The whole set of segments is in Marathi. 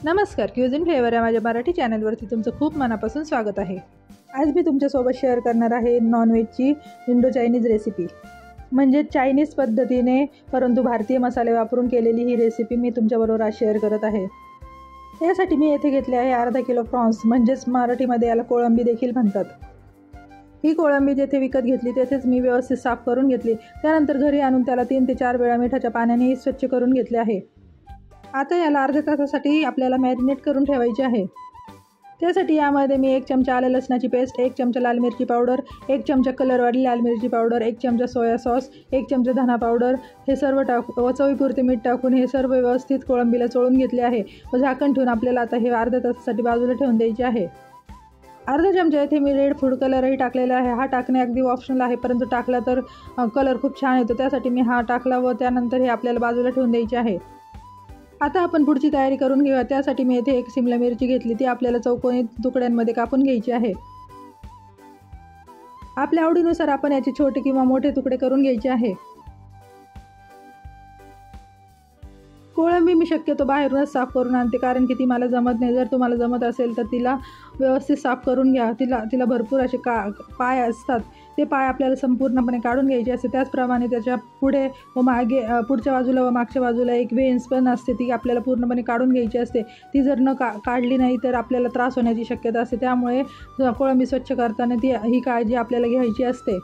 नमस्कार, क्युझिन फ्लेवर या माझ्या मराठी चॅनलवरती तुमचं खूप मनापासून स्वागत आहे। आज मी तुमच्यासोबत शेअर करणार आहे नॉनव्हेजची इंडो चायनीज रेसिपी, म्हणजे चायनीज पद्धतीने परंतु भारतीय मसाले वापरून केलेली ही रेसिपी मी तुमच्याबरोबर आज शेअर करत आहे। यासाठी मी येथे घेतले आहे अर्धा किलो प्रॉन्स, म्हणजेच मराठीमध्ये याला कोळंबी देखील म्हणतात। ही कोळंबी जेथे विकत घेतली तेथेच मी व्यवस्थित साफ करून घेतली। त्यानंतर घरी आणून त्याला 3 ते 4 वेळा मिठाच्या पाण्याने स्वच्छ करून घेतले आहे। आता याला अर्ध्या तासासाठी आपल्याला मॅरिनेट करून ठेवायचे आहे। त्यासाठी यामध्ये मी 1 चमचा आलं लसणाची पेस्ट, 1 चमचा लाल मिरची पावडर, 1 चमचा कलरवाली लाल मिरची पावडर, 1 चमचा सोया सॉस, 1 चमचा धना पावडर हे सर्व टाकून चवीपुरते मीठ टाकून हे सर्व व्यवस्थित कोळंबीला चोळून घेतले आहे व झाकण ठेवून आपल्याला आता हे अर्ध्या तासासाठी बाजूला ठेवून द्यायचे आहे। अर्धा चमचा येथे मी रेड फूड कलरही टाकलेला आहे। हा टाकणे अगदी ऑप्शनल आहे, परंतु टाकला तर कलर खूप छान येतो, त्यासाठी मी हा टाकला व त्यानंतर हे आपल्याला बाजूला ठेवून द्यायचे आहे। आता आपण पुढची तयारी करून घेऊया। त्यासाठी मी येथे 1 शिमला मिरची घेतली, ती आपल्याला चौकोनी तुकड्यांमध्ये कापून घ्यायची आहे। आपल्या आवडीनुसार आपण याचे छोटे किंवा मोठे तुकडे करून घ्यायचे आहे। कोळंबी मी शक्यतो बाहेरूनच साफ करून आणते, कारण की ती मला जमत नाही। जर तुम्हाला जमत असेल तर तिला व्यवस्थित साफ करून घ्या। तिला भरपूर असे पाय असतात, ते पाय आपल्याला संपूर्णपणे काढून घ्यायचे असते। त्याचप्रमाणे त्याच्या पुढे व मागे पुढच्या बाजूला व मागच्या बाजूला एक वेन्स पण असते, ती आपल्याला पूर्णपणे काढून घ्यायची असते। ती जर न काढली नाही तर आपल्याला त्रास होण्याची शक्यता असते, त्यामुळे कोळंबी स्वच्छ करताना ही काळजी आपल्याला घ्यायची असते।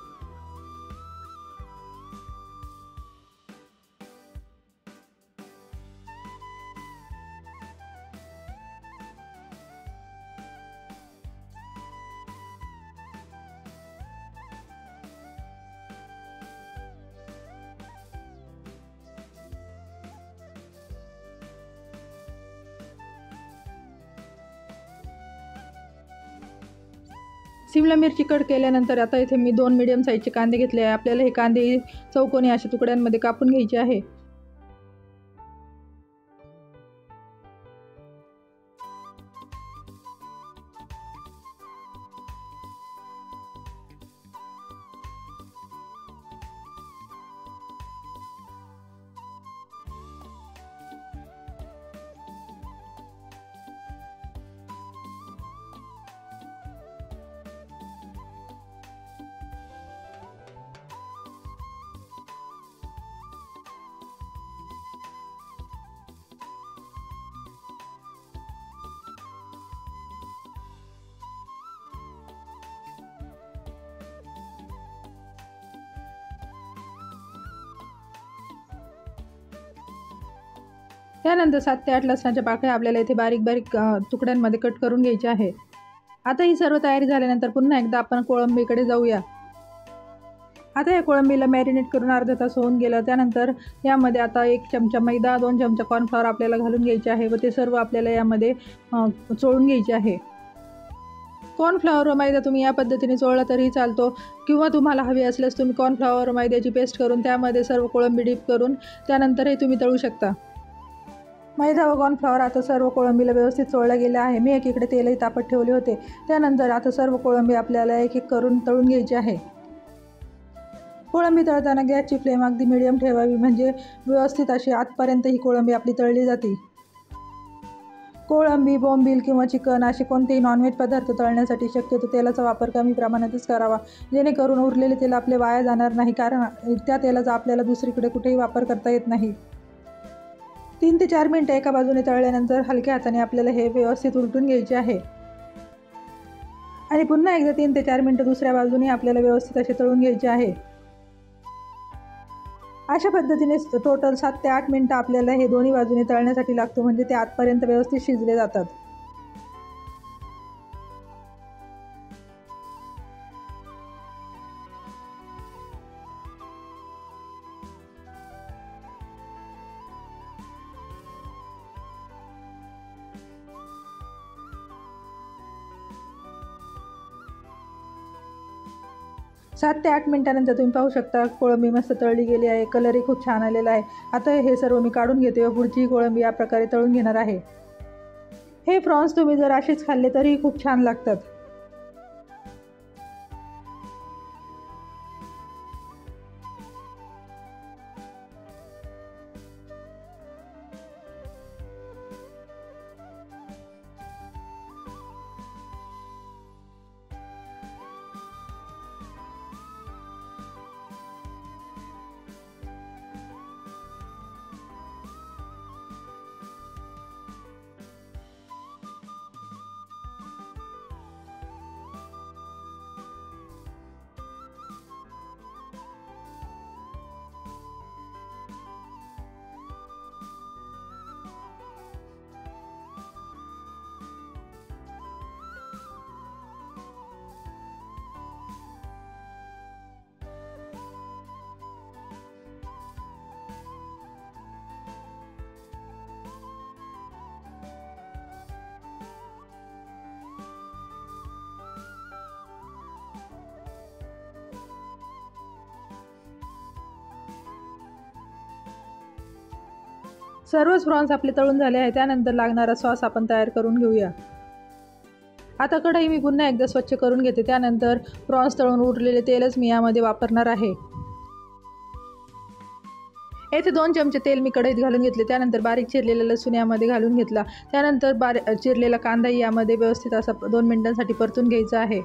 शिमला मिरची कट केल्यानंतर आता इथे मी 2 मीडियम साईजचे कांदे घेतले आहे। आपल्याला हे कांदे चौकोनी अशा तुकड्यांमध्ये कापून घ्यायचे आहे। त्यानंतर 7 ते 8 लसणाच्या पाकळ्या आपल्याला इथे बारीक बारीक तुकड्यांमध्ये कट करून घ्यायचे आहे। आता ही सर्व तयारी झाल्यानंतर पुन्हा एकदा आपण कोळंबीकडे जाऊया। आता या कोळंबीला मॅरिनेट करून अर्धा तास होऊन गेला। त्यानंतर यामध्ये आता 1 चमचा मैदा, 2 चमचा कॉर्नफ्लॉवर आपल्याला घालून घ्यायचे आहे व ते सर्व आपल्याला यामध्ये चोळून घ्यायचे आहे। कॉर्नफ्लॉवर व मैदा तुम्ही या पद्धतीने चोळला तरीही चालतो, किंवा तुम्हाला हवी असल्यास तुम्ही कॉर्नफ्लॉवर व मैद्याची पेस्ट करून त्यामध्ये सर्व कोळंबी डीप करून त्यानंतरही तुम्ही तळू शकता। मैदा व कॉर्नफ्लॉवर आता सर्व कोळंबीला व्यवस्थित चोळलं गेलं आहे। मी एकीकडे तेलही तापत ठेवले होते। त्यानंतर आता सर्व कोळंबी आपल्याला एक एक करून तळून घ्यायची आहे। कोळंबी तळताना गॅसची फ्लेम अगदी मीडियम ठेवावी, म्हणजे व्यवस्थित अशी आतपर्यंत ही कोळंबी आपली तळली जाते। कोळंबी, बोंबील किंवा चिकन असे कोणतेही नॉनव्हेज पदार्थ तळण्यासाठी शक्यतो तेलाचा वापर कमी प्रमाणातच करावा, जेणेकरून उरलेले तेल आपले वाया जाणार नाही, कारण त्या तेलाचा आपल्याला दुसरीकडे कुठेही वापर करता येत नाही। 3 ते 4 मिनिटं एका बाजूने तळल्यानंतर हलक्या हाताने आपल्याला हे व्यवस्थित उलटून घ्यायचे आहे आणि पुन्हा एकदा 3 ते 4 मिनिटं दुसऱ्या बाजूने आपल्याला व्यवस्थित असे तळून घ्यायचे आहे। अशा पद्धतीने टोटल 7 ते 8 मिनिटं आपल्याला हे दोन्ही बाजूने तळण्यासाठी लागतो, म्हणजे ते आतपर्यंत व्यवस्थित शिजले जातात। 7 ते 8 मिनिटानंतर तुम्ही पाहू शकता कोळंबी मस्त तळली गेली आहे, कलरही खूप छान आलेला आहे। आता हे सर्व मी काढून घेते व पुढची कोळंबी या प्रकारे तळून घेणार आहे। हे प्रॉन्स तुम्ही जर असेच खाल्ले तरीही खूप छान लागतात। सर्वच प्रॉन्स आपले तळून झाले आहे. त्यानंतर लागणारा सॉस आपण तयार करून घेऊया. आता कढई मी पुन्हा एकदा स्वच्छ करून घेते. त्यानंतर प्रॉन्स तळून उरलेले तेलच मी यामध्ये वापरणार आहे. येथे 2 चमचे तेल मी कढईत घालून घेतले. त्यानंतर बारीक चिरलेला लसूण यामध्ये घालून घेतला. त्यानंतर चिरलेला कांदाही यामध्ये व्यवस्थित असा 2 मिनिटांसाठी परतून घ्यायचा आहे.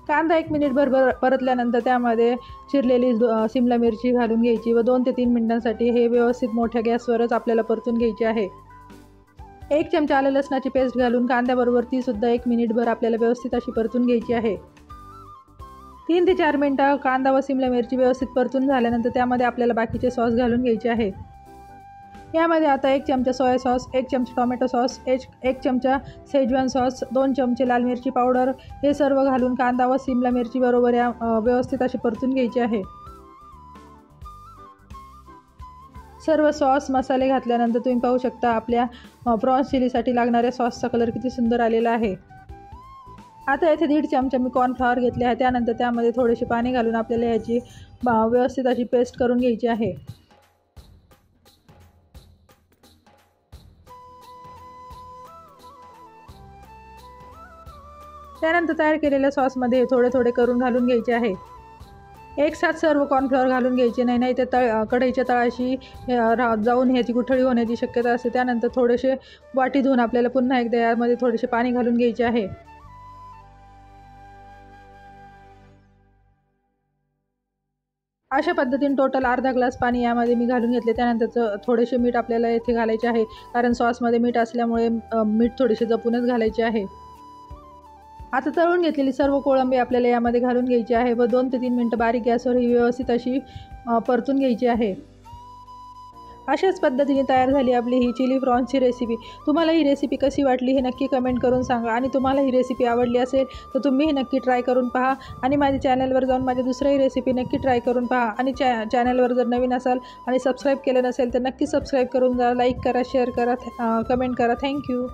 कांदा 1 मिनिटभर परतल्यानंतर त्यामध्ये चिरलेली सिमला मिरची घालून घ्यायची व 2 ते 3 मिनिटांसाठी हे व्यवस्थित मोठ्या गॅसवरच आपल्याला परतून घ्यायचे आहे. 1 चमचा आलं लसणाची पेस्ट घालून कांद्याबरोबर ती सुद्धा 1 मिनिटभर आपल्याला व्यवस्थित अशी परतून घ्यायची आहे. 3 ते 4 मिनिटं कांदा व सिमला मिरची व्यवस्थित परतून झाल्यानंतर त्यामध्ये आपल्याला बाकीचे सॉस घालून घ्यायचे आहे. यामध्ये आता 1 चमचा सोया सॉस, 1 चमचा टोमॅटो सॉस, 1 चमचा शेजवान सॉस, 2 चमचे लाल मिरची पावडर हे सर्व घालून कांदा व सिमला मिरची बरोबर व्यवस्थित अशी परतून घ्यायचे आहे. सर्व सॉस मसाले घातल्यानंतर तुम्ही पाहू शकता आपल्या प्रॉन्स चिलीसाठी लागणाऱ्या सॉसचा कलर किती सुंदर आलेला आहे. आता येथे 1.5 चमचा मी कॉर्नफ्लॉवर घेतले आहे. त्यानंतर त्यामध्ये थोडेसे पाणी घालून आपल्याला याची व्यवस्थित अशी पेस्ट करून घ्यायची आहे. त्यानंतर तयार केलेल्या सॉसमध्ये थोडे थोडे करून घालून घ्यायचे आहे. एकसाथ सर्व कॉर्नफ्लॉवर घालून घ्यायचे नाही तर कढईच्या तळाशी जाऊन ह्याची गुठळी होण्याची शक्यता असते. त्यानंतर थोडेसे वाटी धुवून आपल्याला पुन्हा एकदा यामध्ये थोडेसे पाणी घालून घ्यायचे आहे. अशा पद्धतीने टोटल अर्धा ग्लास पाणी यामध्ये मी घालून घेतले. त्यानंतर थोडेसे मीठ आपल्याला येथे घालायचे आहे, कारण सॉसमध्ये मीठ असल्यामुळे मीठ थोडेसे जपूनच घालायचे आहे. आता तळून घेतलेली सर्व कोळंबी आपल्याला यामध्ये घालून घ्यायची आहे व 2 ते 3 मिनिटं बारीक गॅसवर ही व्यवस्थित अशी परतून घ्यायची आहे. अशाच पद्धतीने तयार झाली आपली ही चिली प्रॉन्सची रेसिपी. तुम्हाला ही रेसिपी कशी वाटली हे नक्की कमेंट करून सांगा आणि तुम्हाला ही रेसिपी आवडली असेल तर तुम्ही ही नक्की ट्राय करून पहा आणि माझ्या चॅनलवर जाऊन माझी दुसरीही रेसिपी नक्की ट्राय करून पहा. आणि चॅनलवर जर नवीन असाल आणि सबस्क्राईब केलं नसेल तर नक्की सबस्क्राईब करून जा. लाईक करा, शेअर करा, कमेंट करा. थँक्यू.